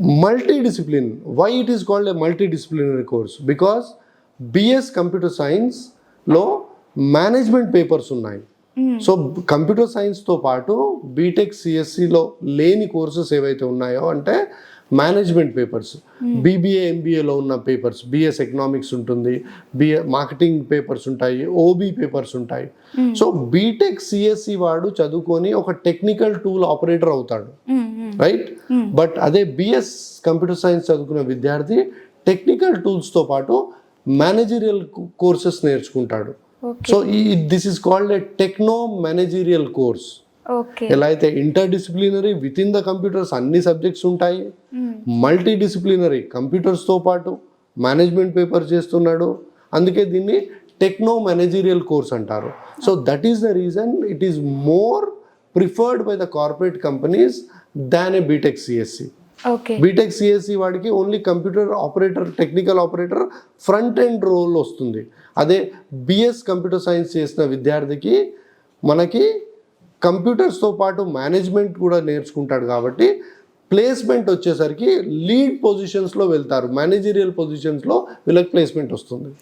multidiscipline. Why it is called a multidisciplinary course? Because BS computer సైన్స్లో management papers ఉన్నాయి. So computer సైన్స్తో పాటు BTech సిఎస్సిలో లేని courses ఏవైతే ఉన్నాయో అంటే మేనేజ్మెంట్ పేపర్స్, బీబీఏ ఎంబీఏలో ఉన్న పేపర్స్, బిఎస్ ఎకనామిక్స్ ఉంటుంది, బిఏ మార్కెటింగ్ పేపర్స్ ఉంటాయి, ఓబీ పేపర్స్ ఉంటాయి. సో బీటెక్ సిఎస్సి వాడు చదువుకొని ఒక టెక్నికల్ టూల్ ఆపరేటర్ అవుతాడు, రైట్? బట్ అదే బిఎస్ కంప్యూటర్ సైన్స్ చదువుకున్న విద్యార్థి టెక్నికల్ టూల్స్తో పాటు మేనేజరియల్ కోర్సెస్ నేర్చుకుంటాడు. So this is called a techno managerial course. ఎలా అయితే inter disciplinary with in the computers అన్ని సబ్జెక్ట్స్ ఉంటాయి, మల్టీ డిసిప్లినరీ కంప్యూటర్స్తో పాటు మేనేజ్మెంట్ పేపర్ చేస్తున్నాడు, అందుకే దీన్ని టెక్నో మేనేజరియల్ కోర్స్ అంటారు. So that is the reason it is more preferred by the corporate companies than a BTech CSC. BTech CSC వాడికి only computer operator, technical operator, front end role వస్తుంది. అదే BS computer science చేసిన విద్యార్థికి మనకి కంప్యూటర్స్తో పాటు management కూడా నేర్చుకుంటాడు కాబట్టి ప్లేస్మెంట్ వచ్చేసరికి లీడ్ పొజిషన్స్లో వెళ్తారు, మేనేజరియల్ పొజిషన్స్లో వీళ్ళకి ప్లేస్మెంట్ వస్తుంది.